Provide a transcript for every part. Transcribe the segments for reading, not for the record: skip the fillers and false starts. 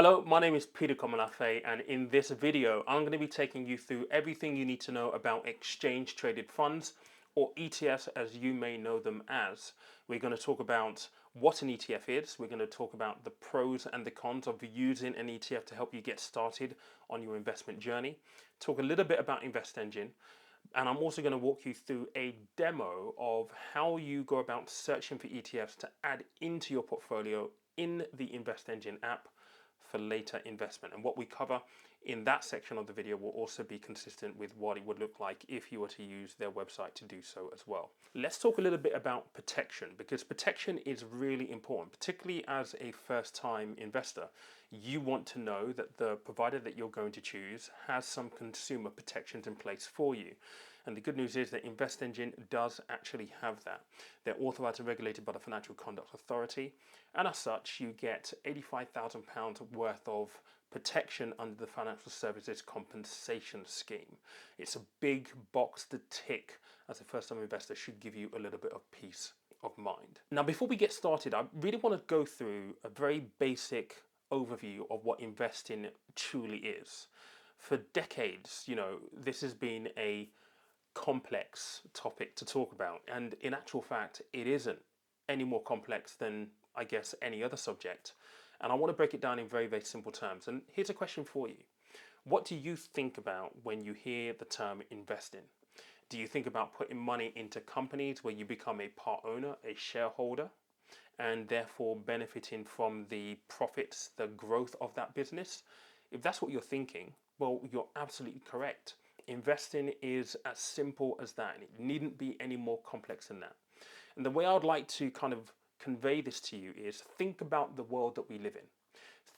Hello, my name is Peter Komolafe, and in this video, I'm going to be taking you through everything you need to know about exchange traded funds, or ETFs as you may know them as. We're going to talk about what an ETF is. We're going to talk about the pros and the cons of using an ETF to help you get started on your investment journey. Talk a little bit about InvestEngine, and I'm also going to walk you through a demo of how you go about searching for ETFs to add into your portfolio in the InvestEngine app for later investment. And what we cover in that section of the video will also be consistent with what it would look like if you were to use their website to do so as well. Let's talk a little bit about protection, because protection is really important, particularly as a first-time investor. You want to know that the provider that you're going to choose has some consumer protections in place for you. And the good news is that InvestEngine does actually have that. They're authorized and regulated by the Financial Conduct Authority, and as such, you get £85,000 worth of protection under the Financial Services Compensation Scheme. It's a big box to tick as a first-time investor, should give you a little bit of peace of mind. Now, before we get started, I really want to go through a very basic overview of what investing truly is. For decades, this has been a complex topic to talk about, and in actual fact, it isn't any more complex than, I guess, any other subject. And I want to break it down in very, very simple terms. And here's a question for you. What do you think about when you hear the term investing? Do you think about putting money into companies where you become a part owner, a shareholder, and therefore benefiting from the profits, the growth of that business? If that's what you're thinking, well, you're absolutely correct. Investing is as simple as that, and it needn't be any more complex than that. And the way I would like to kind of convey this to you is, think about the world that we live in.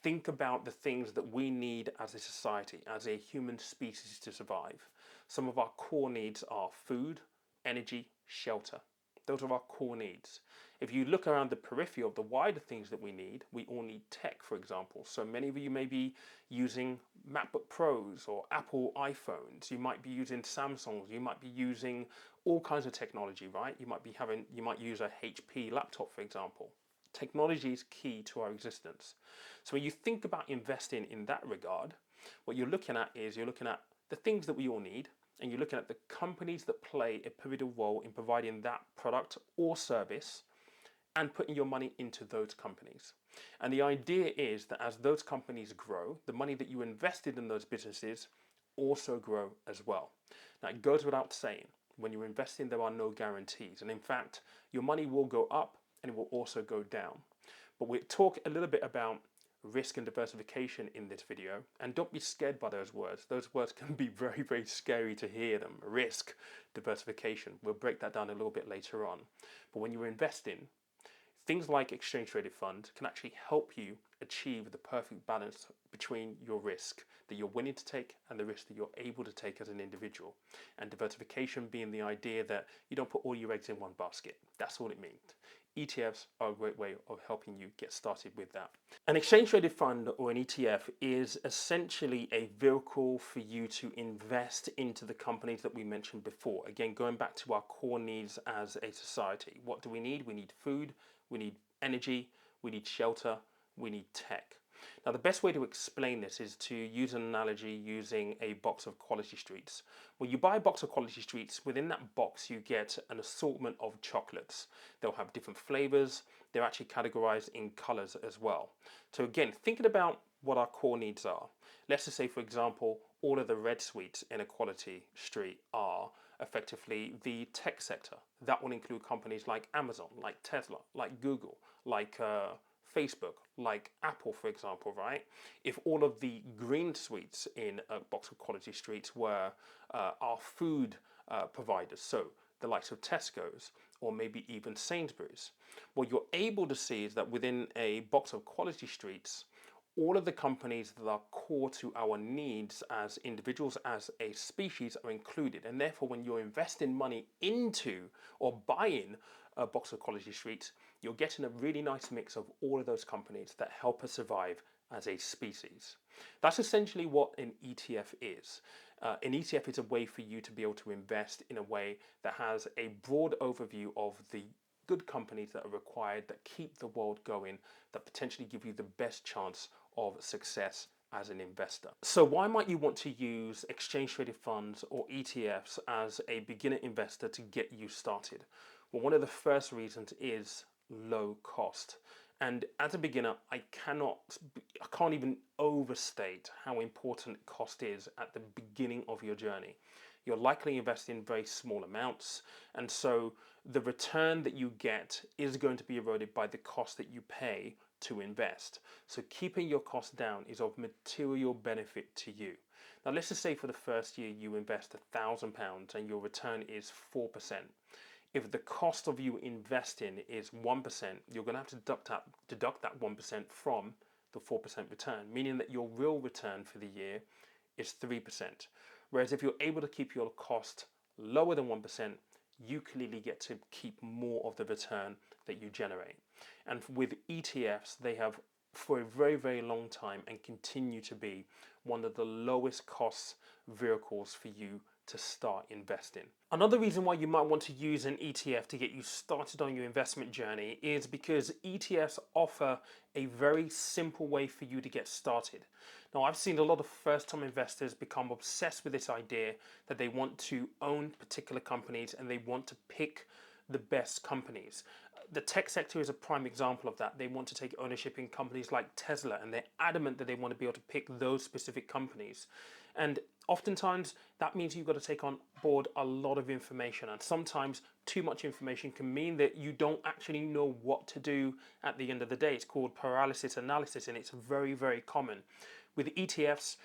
Think about the things that we need as a society, as a human species, to survive. Some of our core needs are food, energy, shelter. Those are our core needs. If you look around the periphery of the wider things that we need, we all need tech, for example. So many of you may be using MacBook Pros or Apple iPhones. You might be using Samsungs. You might be using all kinds of technology, right? You might use a HP laptop, for example. Technology is key to our existence. So when you think about investing in that regard, what you're looking at is you're looking at the things that we all need, and you're looking at the companies that play a pivotal role in providing that product or service, and putting your money into those companies. And the idea is that as those companies grow, the money that you invested in those businesses also grow as well. Now, it goes without saying, when you're investing, there are no guarantees. And in fact, your money will go up and it will also go down. But we'll talk a little bit about risk and diversification in this video, and don't be scared by those words. Those words can be very, very scary to hear them. Risk, diversification. We'll break that down a little bit later on. But when you're investing, things like exchange traded funds can actually help you achieve the perfect balance between your risk that you're willing to take and the risk that you're able to take as an individual. And diversification being the idea that you don't put all your eggs in one basket. That's all it means. ETFs are a great way of helping you get started with that. An exchange traded fund, or an ETF, is essentially a vehicle for you to invest into the companies that we mentioned before. Again, going back to our core needs as a society. What do we need? We need food, we need energy, we need shelter, we need tech. Now, the best way to explain this is to use an analogy using a box of Quality Streets. When you buy a box of Quality Streets, within that box you get an assortment of chocolates. They'll have different flavors. They're actually categorized in colors as well. So again, thinking about what our core needs are. Let's just say, for example, all of the red sweets in a Quality Street are effectively the tech sector. That will include companies like Amazon, like Tesla, like Google, like Facebook, like Apple, for example, right? If all of the green sweets in a box of Quality Streets were our food providers, so the likes of Tesco's or maybe even Sainsbury's, what you're able to see is that within a box of Quality Streets, all of the companies that are core to our needs as individuals, as a species, are included. And therefore, when you're investing money into or buying a box of Quality Streets, you're getting a really nice mix of all of those companies that help us survive as a species. That's essentially what an ETF is. An ETF is a way for you to be able to invest in a way that has a broad overview of the good companies that are required, that keep the world going, that potentially give you the best chance of success as an investor. So why might you want to use exchange traded funds or ETFs as a beginner investor to get you started? Well, one of the first reasons is low cost. And as a beginner, I can't even overstate how important cost is at the beginning of your journey. You're likely investing in very small amounts, and so the return that you get is going to be eroded by the cost that you pay to invest. So keeping your costs down is of material benefit to you. Now let's just say for the first year you invest £1,000 and your return is 4%. If the cost of you investing is 1%, you're going to have to deduct that 1% from the 4% return, meaning that your real return for the year is 3%. Whereas if you're able to keep your cost lower than 1%, you clearly get to keep more of the return that you generate. And with ETFs, they have for a very, very long time and continue to be one of the lowest cost vehicles for you to start investing. Another reason why you might want to use an ETF to get you started on your investment journey is because ETFs offer a very simple way for you to get started. Now, I've seen a lot of first-time investors become obsessed with this idea that they want to own particular companies and they want to pick the best companies. The tech sector is a prime example of that. They want to take ownership in companies like Tesla, and they're adamant that they want to be able to pick those specific companies. And oftentimes that means you've got to take on board a lot of information, and sometimes too much information can mean that you don't actually know what to do at the end of the day. It's called paralysis analysis, and it's very, very common. With ETFs,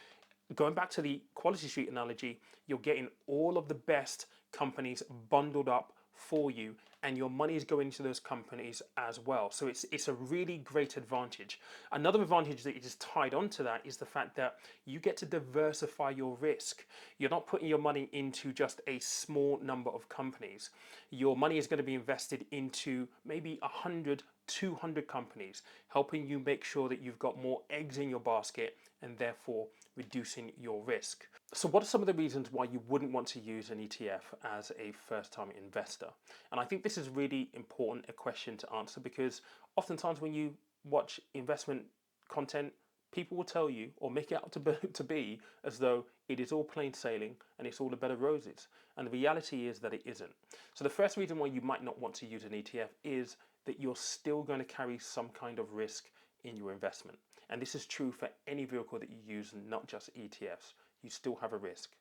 going back to the Quality Street analogy, you're getting all of the best companies bundled up for you, and your money is going into those companies as well. So it's a really great advantage. Another advantage that is tied onto that is the fact that you get to diversify your risk. You're not putting your money into just a small number of companies. Your money is going to be invested into maybe 100, 200 companies, helping you make sure that you've got more eggs in your basket and therefore reducing your risk. So what are some of the reasons why you wouldn't want to use an ETF as a first-time investor? And I think this is really important a question to answer, because oftentimes when you watch investment content, people will tell you or make it out to be as though it is all plain sailing and it's all a bed of roses. And the reality is that it isn't. So the first reason why you might not want to use an ETF is that you're still going to carry some kind of risk in your investment. And this is true for any vehicle that you use, not just ETFs. You still have a risk.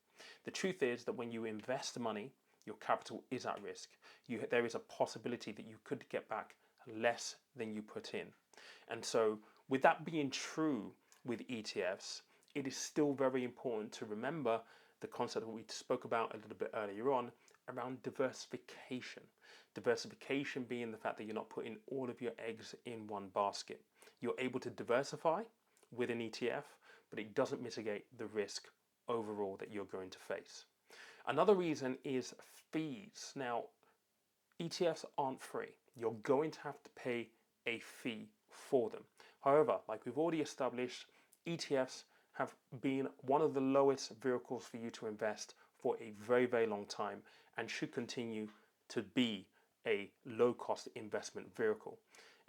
The truth is that when you invest money, your capital is at risk. There is a possibility that you could get back less than you put in. And so with that being true with ETFs, it is still very important to remember the concept that we spoke about a little bit earlier on around diversification. Diversification being the fact that you're not putting all of your eggs in one basket. You're able to diversify with an ETF, but it doesn't mitigate the risk overall that you're going to face. Another reason is fees. Now, ETFs aren't free. You're going to have to pay a fee for them. However, like we've already established, ETFs have been one of the lowest vehicles for you to invest for a very, very long time and should continue to be a low-cost investment vehicle.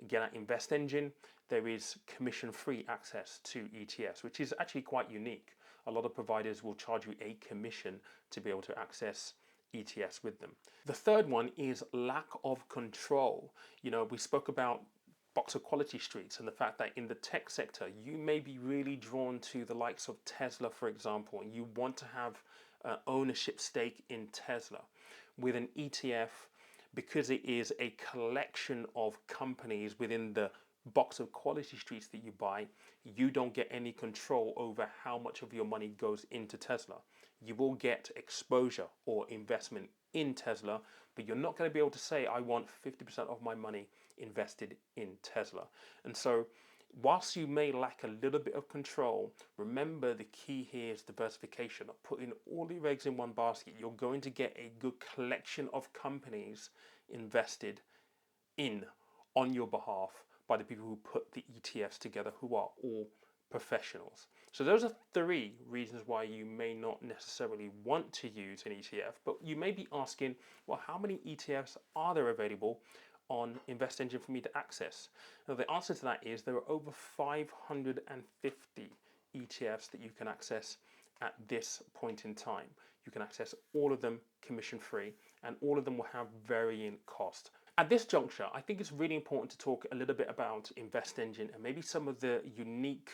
Again, at InvestEngine, there is commission-free access to ETFs, which is actually quite unique. A lot of providers will charge you a commission to be able to access ETFs with them. The third one is lack of control. We spoke about box of Quality Streets and the fact that in the tech sector, you may be really drawn to the likes of Tesla, for example, and you want to have ownership stake in Tesla. With an ETF, because it is a collection of companies within the box of Quality Streets that you buy, you don't get any control over how much of your money goes into Tesla. You will get exposure or investment in Tesla, but you're not going to be able to say, I want 50% of my money invested in Tesla. And so whilst you may lack a little bit of control, remember the key here is diversification. Putting all your eggs in one basket, you're going to get a good collection of companies invested in on your behalf by the people who put the ETFs together, who are all professionals. So those are 3 reasons why you may not necessarily want to use an ETF, but you may be asking, well, how many ETFs are there available on InvestEngine for me to access? Now, the answer to that is there are over 550 ETFs that you can access at this point in time. You can access all of them commission free, and all of them will have varying cost. At this juncture, I think it's really important to talk a little bit about InvestEngine and maybe some of the unique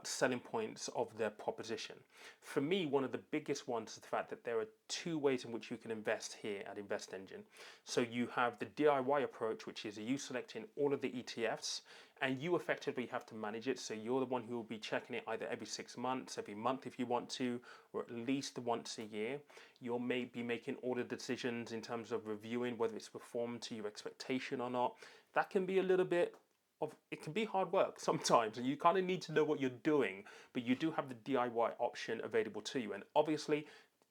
selling points of their proposition. For me, one of the biggest ones is the fact that there are two ways in which you can invest here at InvestEngine. So you have the DIY approach, which is you selecting all of the ETFs, and you effectively have to manage it. So you're the one who will be checking it either every 6 months, every month if you want to, or at least once a year. You'll may be making all the decisions in terms of reviewing whether it's performed to your expectation or not. That can be a little bit of, it can be hard work sometimes, and you kind of need to know what you're doing, but you do have the DIY option available to you. And obviously,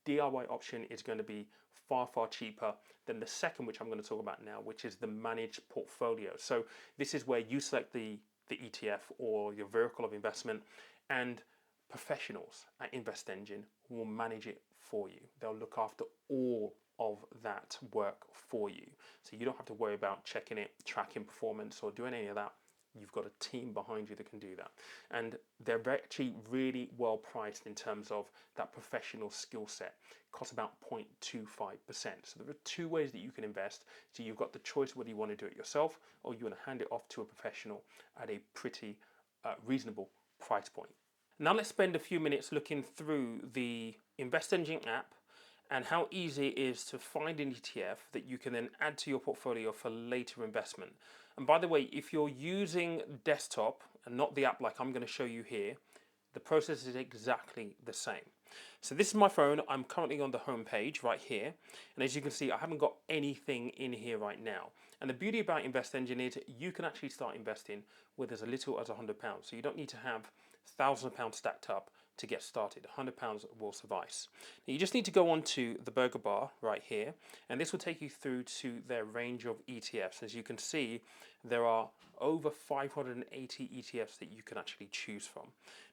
DIY option is going to be far, far cheaper than the second, which I'm going to talk about now, which is the managed portfolio. So this is where you select the ETF or your vehicle of investment, and professionals at InvestEngine will manage it for you. They'll look after all of that work for you. So you don't have to worry about checking it, tracking performance, or doing any of that. You've got a team behind you that can do that. And they're actually really well priced in terms of that professional skill set. It costs about 0.25%. So there are two ways that you can invest. So you've got the choice whether you want to do it yourself or you want to hand it off to a professional at a pretty reasonable price point. Now let's spend a few minutes looking through the InvestEngine app and how easy it is to find an ETF that you can then add to your portfolio for later investment. And by the way, if you're using desktop and not the app like I'm going to show you here, the process is exactly the same. So this is my phone. I'm currently on the home page right here. And as you can see, I haven't got anything in here right now. And the beauty about InvestEngine is you can actually start investing with as little as £100. So you don't need to have £1,000 stacked up to get started. £100 will suffice. Now you just need to go on to the burger bar right here, and this will take you through to their range of ETFs. As you can see, there are over 580 ETFs that you can actually choose from.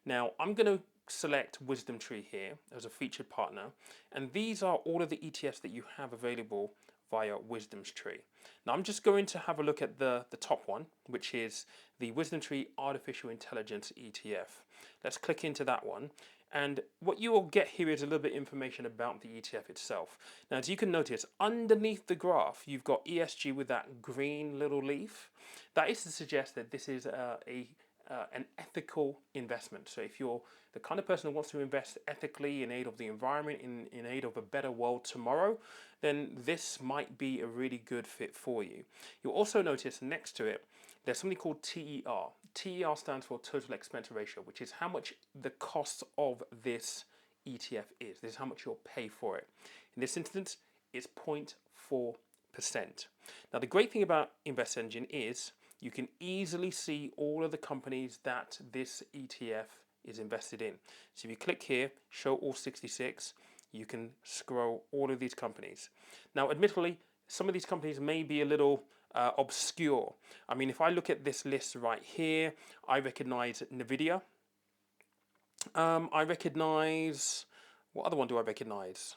Now I'm going to select Wisdom Tree here as a featured partner, and these are all of the ETFs that you have available via Wisdom's Tree. Now I'm just going to have a look at the top one, which is the Wisdom Tree Artificial Intelligence ETF. Let's click into that one, and what you will get here is a little bit of information about the ETF itself. Now as you can notice, underneath the graph you've got ESG with that green little leaf. That is to suggest that this is an ethical investment. So if you're the kind of person who wants to invest ethically in aid of the environment, in aid of a better world tomorrow, then this might be a really good fit for you. You'll also notice next to it, there's something called TER. TER stands for Total Expense Ratio, which is how much the cost of this ETF is. This is how much you'll pay for it. In this instance, it's 0.4%. Now, the great thing about InvestEngine is you can easily see all of the companies that this ETF is invested in. So if you click here, show all 66, you can scroll all of these companies. Now, admittedly, some of these companies may be a little obscure. I mean, if I look at this list right here, I recognize Nvidia. I recognize, what other one do I recognize?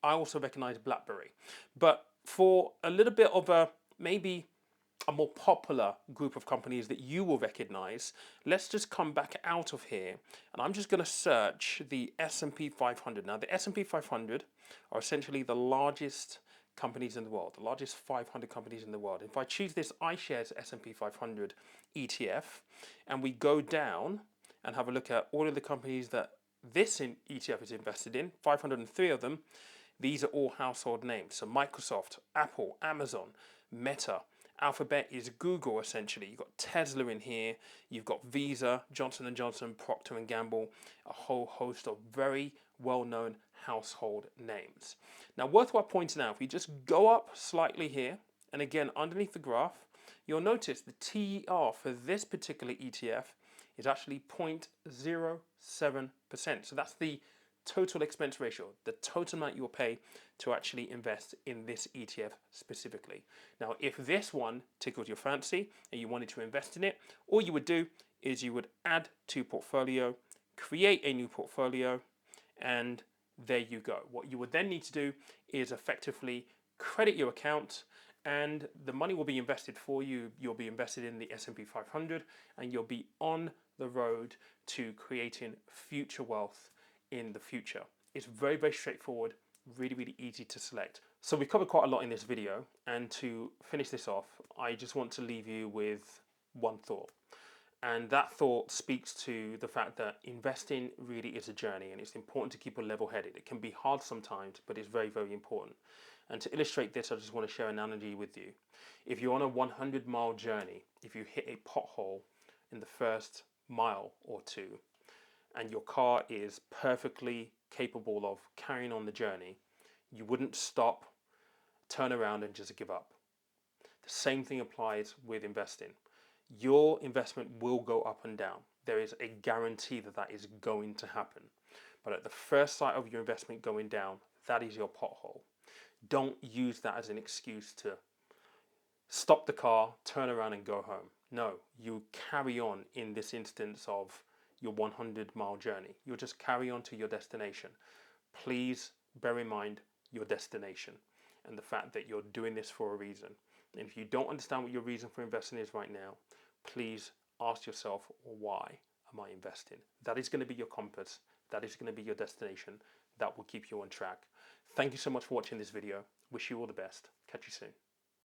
I also recognize BlackBerry. But for a little bit of a, maybe a more popular group of companies that you will recognize, let's just come back out of here, and I'm just going to search the S&P 500. Now, the S&P 500 are essentially the largest companies in the world, the largest 500 companies in the world. If I choose this iShares S&P 500 ETF, and we go down and have a look at all of the companies that this ETF is invested in, 503 of them, these are all household names. So Microsoft, Apple, Amazon, Meta, Alphabet is Google essentially. You've got Tesla in here, you've got Visa, Johnson & Johnson, Procter & Gamble, a whole host of very well-known household names. Now, worthwhile pointing out, if you just go up slightly here, and again underneath the graph, you'll notice the TER for this particular ETF is actually 0.07%. So that's the total expense ratio, the total amount you'll pay to actually invest in this ETF specifically. Now, if this one tickled your fancy and you wanted to invest in it, all you would do is you would add to portfolio, create a new portfolio, and there you go. What you would then need to do is effectively credit your account and the money will be invested for you. You'll be invested in the S&P 500, and you'll be on the road to creating future wealth in the future. It's very, very straightforward, really, really easy to select. So we covered quite a lot in this video, and to finish this off, I just want to leave you with one thought. And that thought speaks to the fact that investing really is a journey, and it's important to keep a level headed. It can be hard sometimes, but it's very, very important. And to illustrate this, I just want to share an analogy with you. If you're on a 100-mile journey, if you hit a pothole in the first mile or two, and your car is perfectly capable of carrying on the journey, you wouldn't stop, turn around, and just give up. The same thing applies with investing. Your investment will go up and down. There is a guarantee that that is going to happen. But at the first sight of your investment going down, that is your pothole. Don't use that as an excuse to stop the car, turn around and go home. No, you carry on in this instance of your 100-mile journey. You'll just carry on to your destination. Please bear in mind your destination and the fact that you're doing this for a reason. And if you don't understand what your reason for investing is right now, please ask yourself, why am I investing? That is going to be your compass. That is going to be your destination. That will keep you on track. Thank you so much for watching this video. Wish you all the best. Catch you soon.